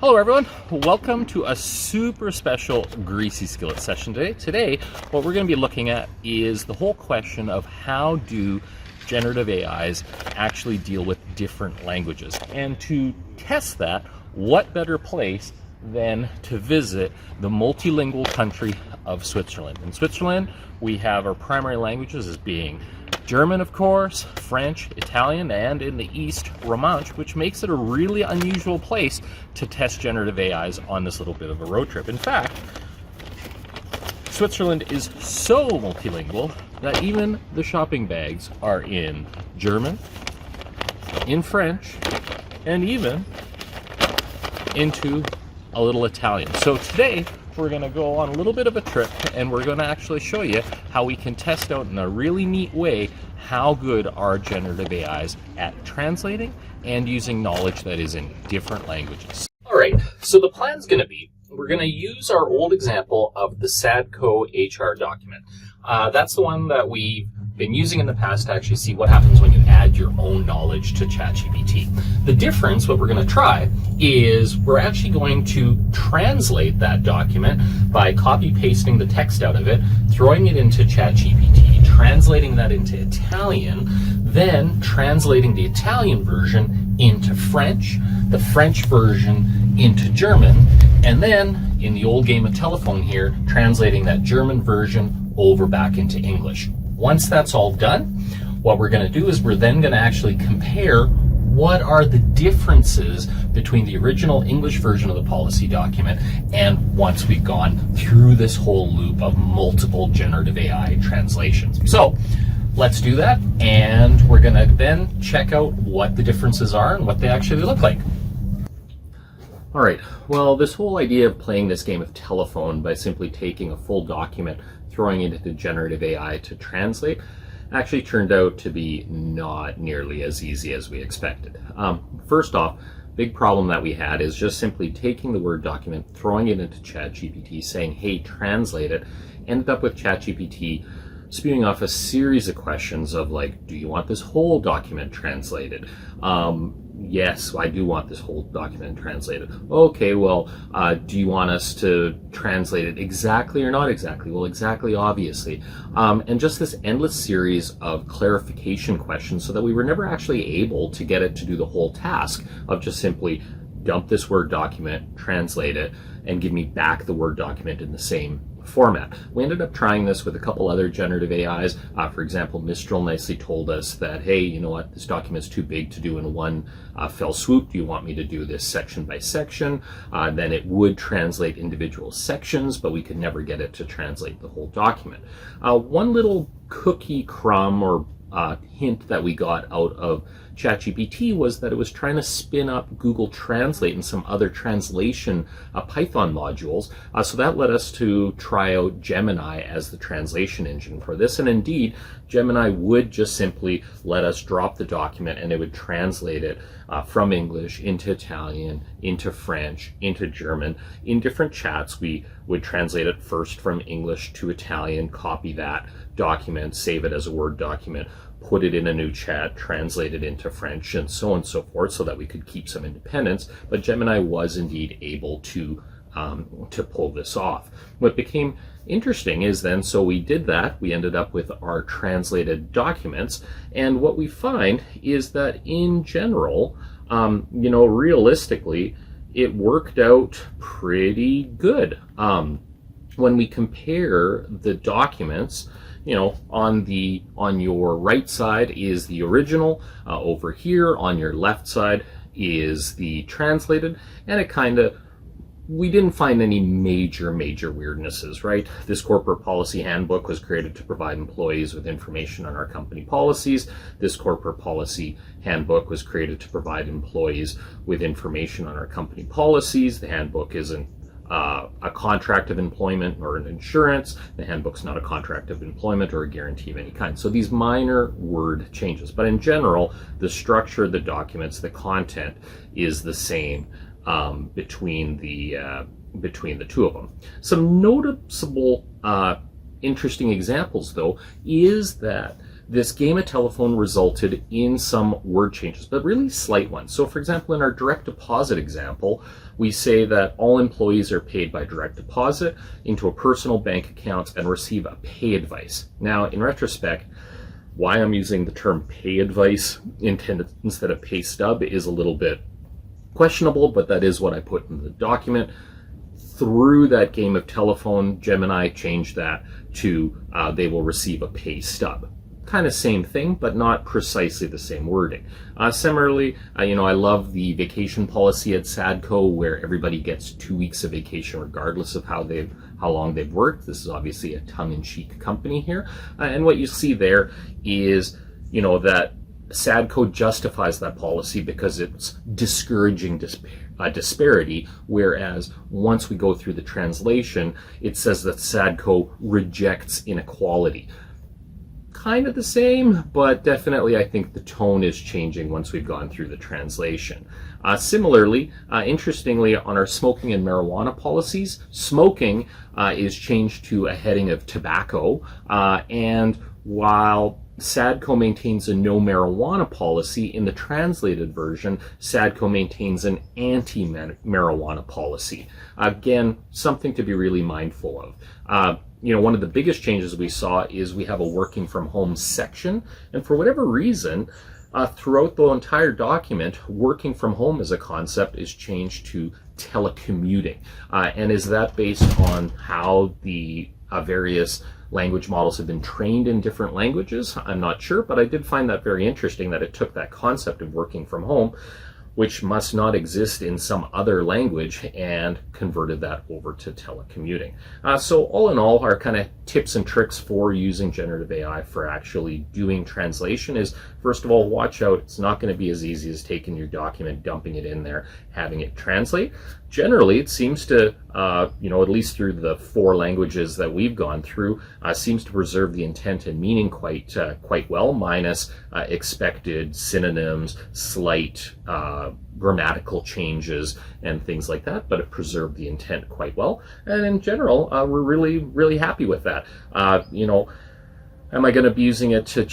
Hello everyone, welcome to a super special Greasy Skillet session today. Today, what we're going to be looking at is the whole question of how do generative AIs actually deal with different languages. And to test that, what better place than to visit the multilingual country of Switzerland. In Switzerland, we have our primary languages as being German, of course, French, Italian, and in the East, Romansh, which makes it a really unusual place to test generative AIs on this little bit of a road trip. In fact, Switzerland is so multilingual that even the shopping bags are in German, in French, and even into a little Italian. So today, we're going to go on a little bit of a trip and we're going to actually show you how we can test out in a really neat way how good are generative AIs at translating and using knowledge that is in different languages. All right, so the plan's going to be, we're going to use our old example of the SADCO HR document. That's the one that we've been using in the past to actually see what happens when you add your own knowledge to ChatGPT. The difference, what we're going to try, is we're actually going to translate that document by copy-pasting the text out of it, throwing it into ChatGPT, translating that into Italian, then translating the Italian version into French, the French version into German, and then, in the old game of telephone here, translating that German version over back into English. Once that's all done, what we're going to do is we're then going to actually compare what are the differences between the original English version of the policy document and once we've gone through this whole loop of multiple generative AI translations. So let's do that, and we're going to then check out what the differences are and what they actually look like. All right, well, this whole idea of playing this game of telephone by simply taking a full document, throwing it into generative AI to translate, actually turned out to be not nearly as easy as we expected. First off, big problem that we had is just simply taking the Word document, throwing it into ChatGPT, saying, hey, translate it, ended up with ChatGPT spewing off a series of questions of like, do you want this whole document translated? Yes, I do want this whole document translated. Okay, well, do you want us to translate it exactly or not exactly? Well, exactly, obviously. And just this endless series of clarification questions so that we were never actually able to get it to do the whole task of just simply dump this Word document, translate it, and give me back the Word document in the same format. We ended up trying this with a couple other generative AIs. For example, Mistral nicely told us that, hey, you know what, this document's too big to do in one fell swoop. Do you want me to do this section by section? Then it would translate individual sections, but we could never get it to translate the whole document. One little cookie crumb or hint that we got out of ChatGPT was that it was trying to spin up Google Translate and some other translation Python modules. So that led us to try out Gemini as the translation engine for this. And indeed, Gemini would just simply let us drop the document and it would translate it from English into Italian, into French, into German. In different chats, we would translate it first from English to Italian, copy that document, save it as a Word document, put it in a new chat, translate it into French, and so on and so forth, so that we could keep some independence. But Gemini was indeed able to pull this off. What became interesting is then, so we did that, we ended up with our translated documents, and what we find is that in general, realistically, it worked out pretty good. When we compare the documents, on your right side is the original, over here on your left side is the translated, and we didn't find any major weirdnesses, right? This corporate policy handbook was created to provide employees with information on our company policies. This corporate policy handbook was created to provide employees with information on our company policies. The handbook isn't a contract of employment or an insurance. The handbook's not a contract of employment or a guarantee of any kind. So these minor word changes, but in general, the structure of the documents, the content is the same between the two of them. Some noticeable interesting examples, though, is that this game of telephone resulted in some word changes, but really slight ones. So for example, in our direct deposit example, we say that all employees are paid by direct deposit into a personal bank account and receive a pay advice. Now, in retrospect, why I'm using the term pay advice instead of pay stub is a little bit questionable, but that is what I put in the document. Through that game of telephone, Gemini changed that to they will receive a pay stub. Kind of same thing, but not precisely the same wording. Similarly, I love the vacation policy at Sadco, where everybody gets 2 weeks of vacation regardless of how long they've worked. This is obviously a tongue-in-cheek company here, and what you see there is that Sadco justifies that policy because it's discouraging disparity, whereas once we go through the translation, it says that Sadco rejects inequality. Kind of the same, but definitely I think the tone is changing once we've gone through the translation. Similarly, interestingly, on our smoking and marijuana policies, smoking is changed to a heading of tobacco, and while Sadco maintains a no marijuana policy, in the translated version, Sadco maintains an anti-marijuana policy. Again, something to be really mindful of. One of the biggest changes we saw is we have a working from home section, and for whatever reason, throughout the entire document, working from home as a concept is changed to telecommuting. And is that based on how the various language models have been trained in different languages? I'm not sure, but I did find that very interesting that it took that concept of working from home, which must not exist in some other language, and converted that over to telecommuting. So all in all, our kind of tips and tricks for using generative AI for actually doing translation is, first of all, watch out. It's not going to be as easy as taking your document, dumping it in there, having it translate. Generally, it seems to, at least through the 4 languages that we've gone through, seems to preserve the intent and meaning quite well, minus expected synonyms, slight grammatical changes, and things like that. But it preserved the intent quite well, and in general, we're really, really happy with that. Am I going to be using it to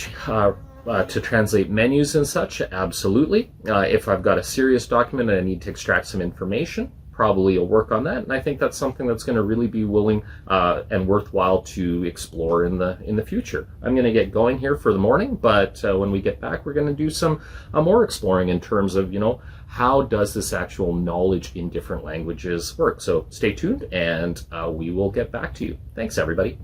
translate menus and such? Absolutely. If I've got a serious document and I need to extract some information, probably you'll work on that, and I think that's something that's going to really be willing and worthwhile to explore in the future. I'm going to get going here for the morning, but when we get back, we're going to do some more exploring in terms of how does this actual knowledge in different languages work. So stay tuned, and we will get back to you. Thanks, everybody.